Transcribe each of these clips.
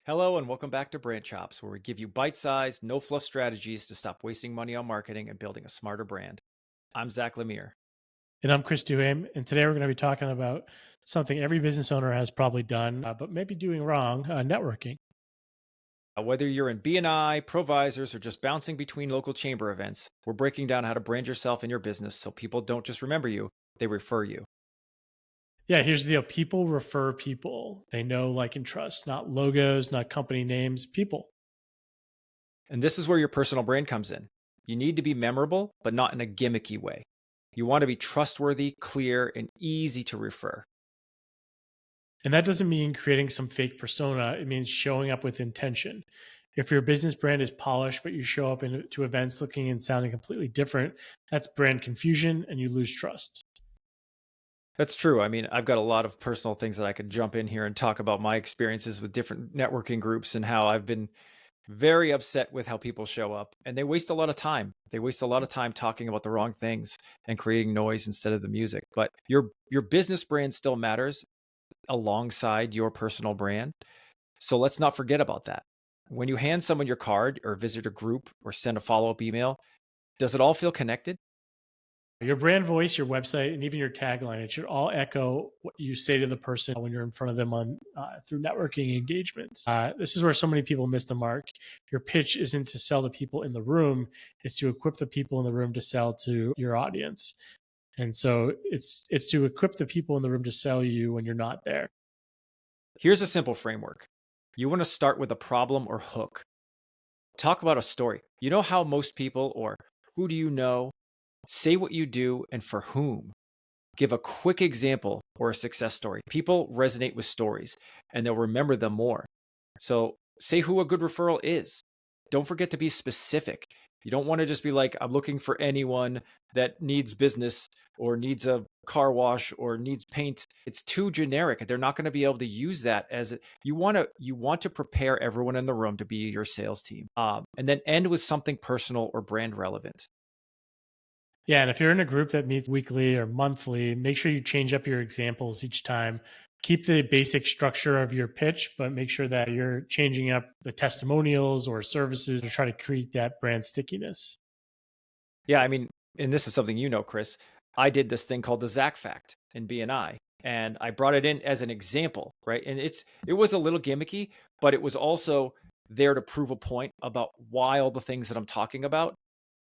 Hello and welcome back to Brand Chops, where we give you bite-sized, no-fluff strategies to stop wasting money on marketing and building a smarter brand. I'm Zach Lemire. And I'm Chris Duham. And today we're going to be talking about something every business owner has probably done, but maybe doing wrong, networking. Whether you're in B&I, provisors, or just bouncing between local chamber events, we're breaking down how to brand yourself and your business so people don't just remember you, they refer you. Yeah, here's the deal. People refer people they know, like, and trust, not logos, not company names, people. And this is where your personal brand comes in. You need to be memorable, but not in a gimmicky way. You want to be trustworthy, clear, and easy to refer. And that doesn't mean creating some fake persona. It means showing up with intention. If your business brand is polished, but you show up to events looking and sounding completely different, that's brand confusion and you lose trust. That's true. I mean, I've got a lot of personal things that I could jump in here and talk about my experiences with different networking groups and how I've been very upset with how people show up. And they waste a lot of time. They waste a lot of time talking about the wrong things and creating noise instead of the music. But your business brand still matters alongside your personal brand. So let's not forget about that. When you hand someone your card or visit a group or send a follow-up email, does it all feel connected? Your brand voice, your website, and even your tagline, it should all echo what you say to the person when you're in front of them on through networking engagements. This is where so many people miss the mark. Your pitch isn't to sell to people in the room; it's to equip the people in the room to sell to your audience. And so it's to equip the people in the room to sell you when you're not there. Here's a simple framework. You want to start with a problem or hook. Talk about a story. You know how most people, or who do you know, say what you do and for whom. Give a quick example or a success story. People resonate with stories and they'll remember them more. So say who a good referral is. Don't forget to be specific. You don't want to just be like, I'm looking for anyone that needs business or needs a car wash or needs paint. It's too generic. They're not going to be able to use that as you want to prepare everyone in the room to be your sales team. And then end with something personal or brand relevant. Yeah, and if you're in a group that meets weekly or monthly, make sure you change up your examples each time. Keep the basic structure of your pitch, but make sure that you're changing up the testimonials or services to try to create that brand stickiness. Yeah, I mean, and this is something you know, Chris. I did this thing called the Zach Fact in BNI, and I brought it in as an example, right? And it was a little gimmicky, but it was also there to prove a point about why all the things that I'm talking about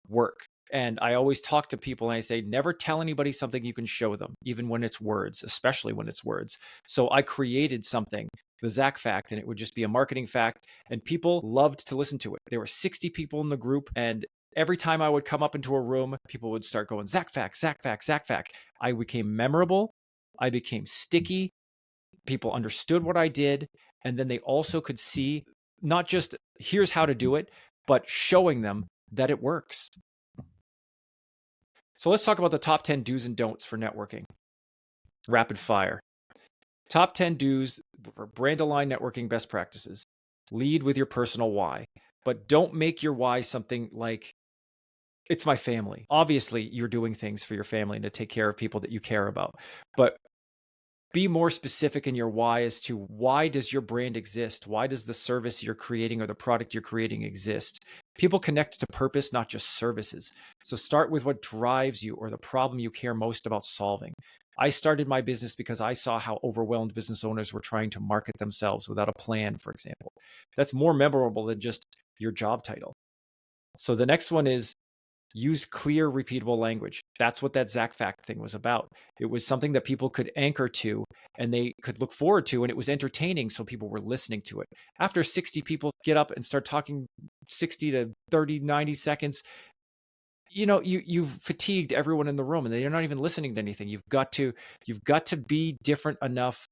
work. And I always talk to people and I say, never tell anybody something you can show them, even when it's words, especially when it's words. So I created something, the Zach Fact, and it would just be a marketing fact. And people loved to listen to it. There were 60 people in the group. And every time I would come up into a room, people would start going, Zach Fact, Zach Fact, Zach Fact. I became memorable. I became sticky. People understood what I did. And then they also could see not just here's how to do it, but showing them that it works. So let's talk about the top 10 do's and don'ts for networking. Rapid fire. Top 10 do's for brand aligned networking best practices. Lead with your personal why, but don't make your why something like, it's my family. Obviously, you're doing things for your family and to take care of people that you care about. But be more specific in your why as to why does your brand exist? Why does the service you're creating or the product you're creating exist? People connect to purpose, not just services. So start with what drives you or the problem you care most about solving. I started my business because I saw how overwhelmed business owners were trying to market themselves without a plan, for example. That's more memorable than just your job title. So the next one is use clear, repeatable language. That's what that Zach Fact thing was about. It was something that people could anchor to and they could look forward to, and it was entertaining, so people were listening to it. After 60 people get up and start talking 60 to 30, 90 seconds, you've fatigued everyone in the room and they're not even listening to anything. You've got to be different enough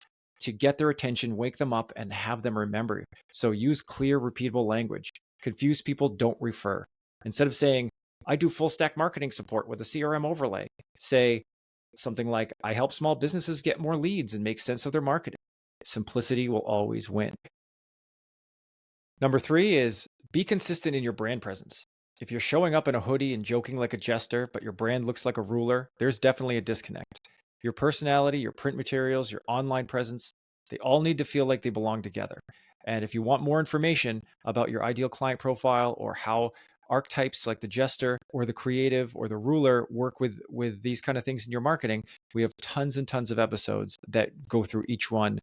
to get their attention, wake them up, and have them remember you. So use clear, repeatable language. Confused people don't refer. Instead of saying, I do full stack marketing support with a CRM overlay, say something like, I help small businesses get more leads and make sense of their marketing. Simplicity will always win. Number 3 is be consistent in your brand presence. If you're showing up in a hoodie and joking like a jester, but your brand looks like a ruler, there's definitely a disconnect. Your personality, your print materials, your online presence, they all need to feel like they belong together. And if you want more information about your ideal client profile or how archetypes like the jester or the creative or the ruler work with these kind of things in your marketing, we have tons and tons of episodes that go through each one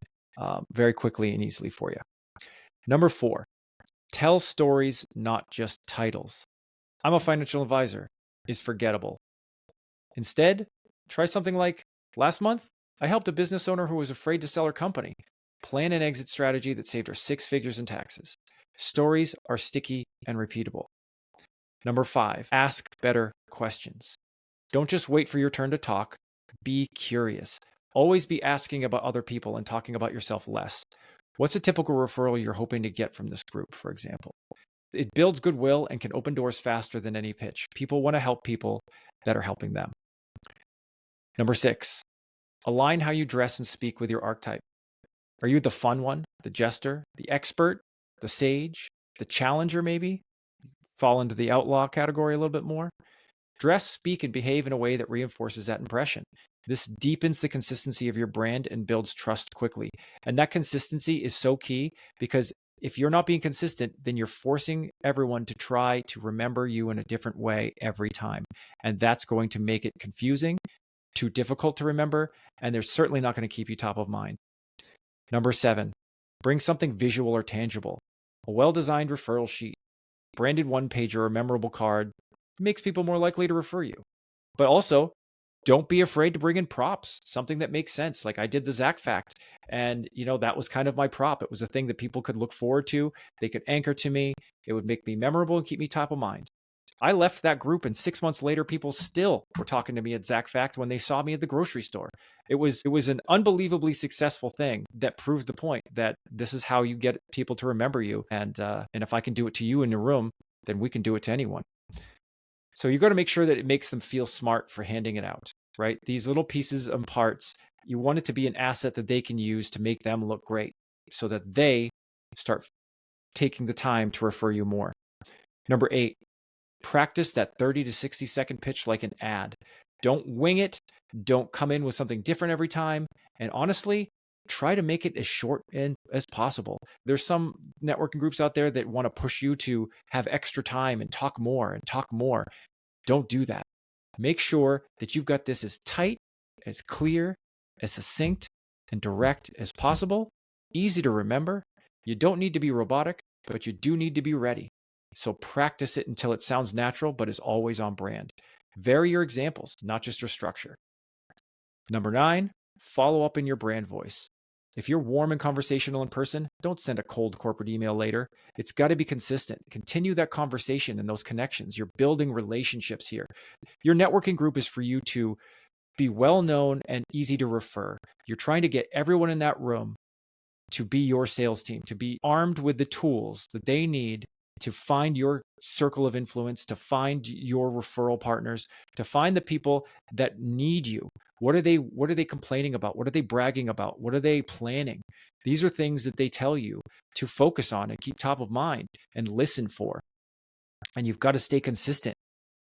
very quickly and easily for you. Number 4, tell stories, not just titles. I'm a financial advisor is forgettable. Instead, try something like, last month, I helped a business owner who was afraid to sell her company plan an exit strategy that saved her 6 figures in taxes. Stories are sticky and repeatable. Number 5, ask better questions. Don't just wait for your turn to talk. Be curious. Always be asking about other people and talking about yourself less. What's a typical referral you're hoping to get from this group, for example? It builds goodwill and can open doors faster than any pitch. People want to help people that are helping them. Number 6, align how you dress and speak with your archetype. Are you the fun one, the jester, the expert, the sage, the challenger maybe? Fall into the outlaw category a little bit more? Dress, speak, and behave in a way that reinforces that impression. This deepens the consistency of your brand and builds trust quickly. And that consistency is so key because if you're not being consistent, then you're forcing everyone to try to remember you in a different way every time. And that's going to make it confusing, too difficult to remember, and they're certainly not going to keep you top of mind. Number 7, bring something visual or tangible. A well-designed referral sheet, branded one-pager, or memorable card makes people more likely to refer you. But also, don't be afraid to bring in props, something that makes sense. Like I did the Zach fact, and that was kind of my prop. It was a thing that people could look forward to. They could anchor to me. It would make me memorable and keep me top of mind. I left that group, and 6 months later, people still were talking to me at Zach Fact when they saw me at the grocery store. It was an unbelievably successful thing that proved the point that this is how you get people to remember you. And if I can do it to you in your room, then we can do it to anyone. So you got to make sure that it makes them feel smart for handing it out, right? These little pieces and parts, you want it to be an asset that they can use to make them look great so that they start taking the time to refer you more. Number 8, practice that 30 to 60 second pitch like an ad. Don't wing it. Don't come in with something different every time. And honestly, try to make it as short as possible. There's some networking groups out there that want to push you to have extra time and talk more and talk more. Don't do that. Make sure that you've got this as tight, as clear, as succinct, and direct as possible. Easy to remember. You don't need to be robotic, but you do need to be ready. So practice it until it sounds natural, but is always on brand. Vary your examples, not just your structure. Number 9, follow up in your brand voice. If you're warm and conversational in person, don't send a cold corporate email later. It's got to be consistent. Continue that conversation and those connections. You're building relationships here. Your networking group is for you to be well known and easy to refer. You're trying to get everyone in that room to be your sales team, to be armed with the tools that they need to find your circle of influence, to find your referral partners, to find the people that need you. What are they complaining about? What are they bragging about? What are they planning? These are things that they tell you to focus on and keep top of mind and listen for. And you've got to stay consistent.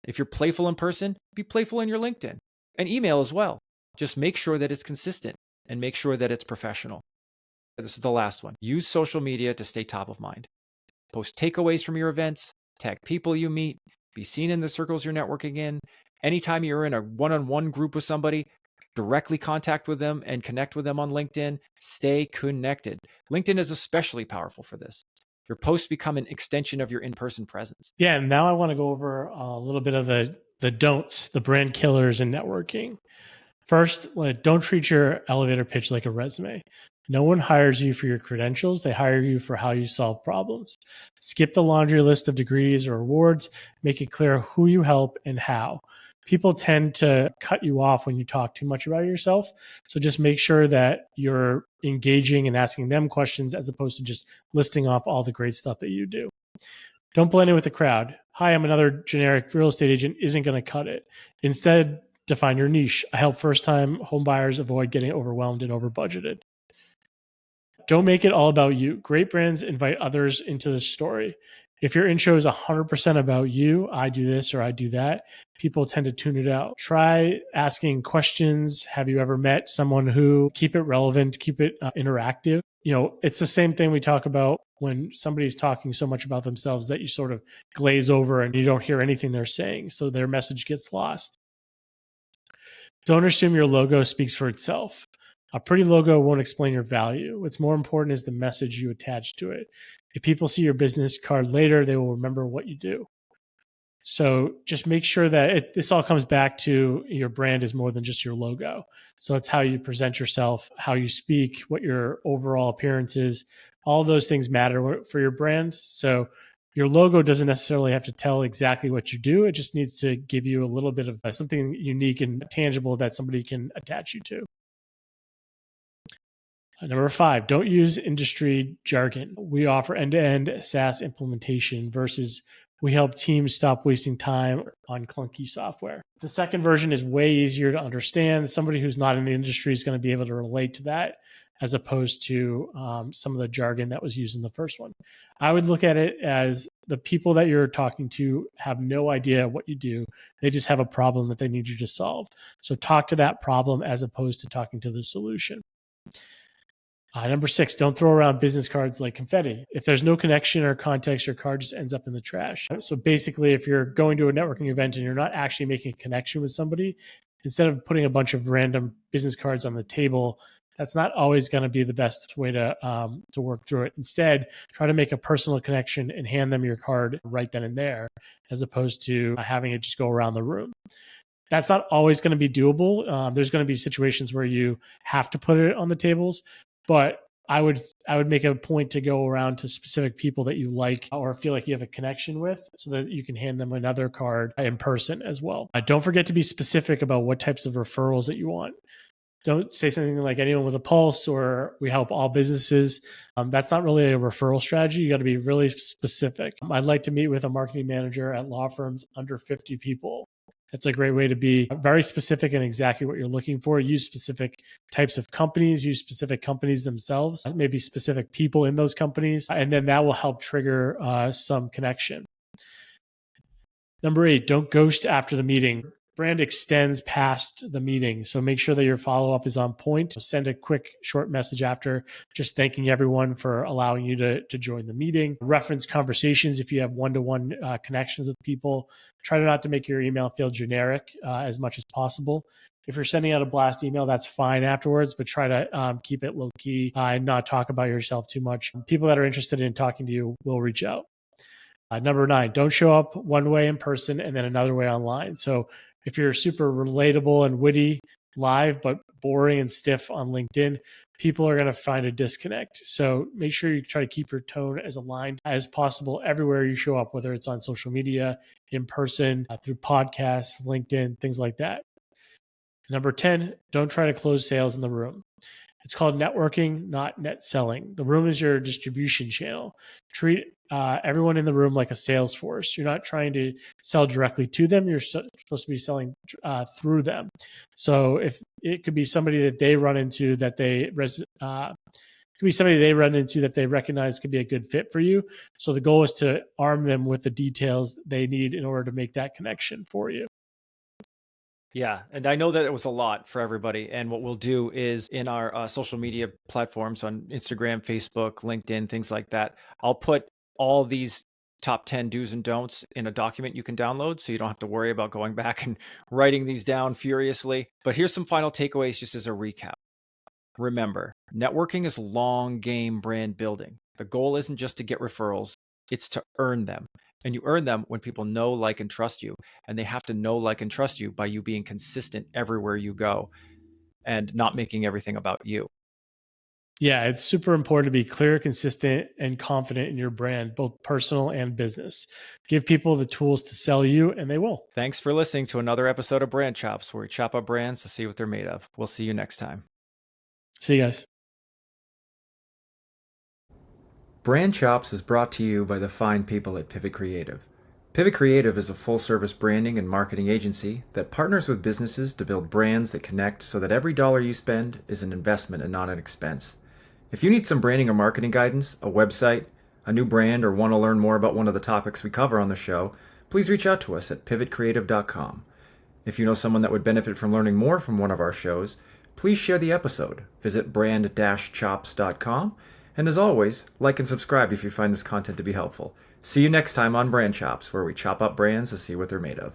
If you're playful in person, be playful in your LinkedIn and email as well. Just make sure that it's consistent and make sure that it's professional. This is the last one. Use social media to stay top of mind. Post takeaways from your events, tag people you meet, be seen in the circles you're networking in. Anytime you're in a one-on-one group with somebody, directly contact with them and connect with them on LinkedIn. Stay connected. LinkedIn is especially powerful for this. Your posts become an extension of your in-person presence. Yeah, and now I want to go over a little bit of the don'ts, the brand killers in networking. First, don't treat your elevator pitch like a resume. No one hires you for your credentials. They hire you for how you solve problems. Skip the laundry list of degrees or awards. Make it clear who you help and how. People tend to cut you off when you talk too much about yourself. So just make sure that you're engaging and asking them questions as opposed to just listing off all the great stuff that you do. Don't blend in with the crowd. Hi, I'm another generic real estate agent isn't going to cut it. Instead, define your niche. I help first-time home buyers avoid getting overwhelmed and over-budgeted. Don't make it all about you. Great brands invite others into the story. If your intro is 100% about you, I do this or I do that, people tend to tune it out. Try asking questions. Have you ever met someone who? Keep it relevant, keep it interactive. It's the same thing we talk about when somebody's talking so much about themselves that you sort of glaze over and you don't hear anything they're saying. So their message gets lost. Don't assume your logo speaks for itself. A pretty logo won't explain your value. What's more important is the message you attach to it. If people see your business card later, they will remember what you do. So just make sure that this all comes back to your brand is more than just your logo. So it's how you present yourself, how you speak, what your overall appearance is. All those things matter for your brand. So your logo doesn't necessarily have to tell exactly what you do. It just needs to give you a little bit of something unique and tangible that somebody can attach you to. Number 5, don't use industry jargon. We offer end-to-end SaaS implementation versus we help teams stop wasting time on clunky software. The second version is way easier to understand. Somebody who's not in the industry is going to be able to relate to that as opposed to some of the jargon that was used in the first one. I would look at it as the people that you're talking to have no idea what you do. They just have a problem that they need you to solve. So talk to that problem as opposed to talking to the solution. Number 6, don't throw around business cards like confetti. If there's no connection or context, your card just ends up in the trash. So basically, if you're going to a networking event and you're not actually making a connection with somebody, instead of putting a bunch of random business cards on the table, that's not always going to be the best way to work through it. Instead, try to make a personal connection and hand them your card right then and there, as opposed to having it just go around the room. That's not always going to be doable. There's going to be situations where you have to put it on the tables, but I would make a point to go around to specific people that you like or feel like you have a connection with so that you can hand them another card in person as well. Don't forget to be specific about what types of referrals that you want. Don't say something like anyone with a pulse or we help all businesses. That's not really a referral strategy. You got to be really specific. I'd like to meet with a marketing manager at law firms under 50 people. That's a great way to be very specific in exactly what you're looking for. Use specific types of companies, use specific companies themselves, maybe specific people in those companies, and then that will help trigger some connection. Number 8, don't ghost after the meeting. Brand extends past the meeting, so make sure that your follow-up is on point. Send a quick, short message after, just thanking everyone for allowing you to join the meeting. Reference conversations if you have one-to-one connections with people. Try not to make your email feel generic as much as possible. If you're sending out a blast email, that's fine afterwards, but try to keep it low-key and not talk about yourself too much. People that are interested in talking to you will reach out. Number 9, don't show up one way in person and then another way online. So if you're super relatable and witty live, but boring and stiff on LinkedIn, people are going to find a disconnect. So make sure you try to keep your tone as aligned as possible everywhere you show up, whether it's on social media, in person, through podcasts, LinkedIn, things like that. Number 10, don't try to close sales in the room. It's called networking, not net selling. The room is your distribution channel. Treat everyone in the room like a sales force. You're not trying to sell directly to them. You're supposed to be selling through them. So if it could be somebody that they run into that they recognize could be a good fit for you. So the goal is to arm them with the details they need in order to make that connection for you. Yeah, and I know that it was a lot for everybody. And what we'll do is in our social media platforms on Instagram, Facebook, LinkedIn, things like that, I'll put all these top 10 do's and don'ts in a document you can download so you don't have to worry about going back and writing these down furiously. But here's some final takeaways just as a recap. Remember, networking is long game brand building. The goal isn't just to get referrals, it's to earn them. And you earn them when people know, like, and trust you. And they have to know, like, and trust you by you being consistent everywhere you go and not making everything about you. Yeah, it's super important to be clear, consistent, and confident in your brand, both personal and business. Give people the tools to sell you, and they will. Thanks for listening to another episode of Brand Chops, where we chop up brands to see what they're made of. We'll see you next time. See you guys. Brand Chops is brought to you by the fine people at Pivot Creative. Pivot Creative is a full-service branding and marketing agency that partners with businesses to build brands that connect so that every dollar you spend is an investment and not an expense. If you need some branding or marketing guidance, a website, a new brand, or want to learn more about one of the topics we cover on the show, please reach out to us at pivotcreative.com. If you know someone that would benefit from learning more from one of our shows, please share the episode. Visit brand-chops.com. And as always, like and subscribe if you find this content to be helpful. See you next time on Brand Chops, where we chop up brands to see what they're made of.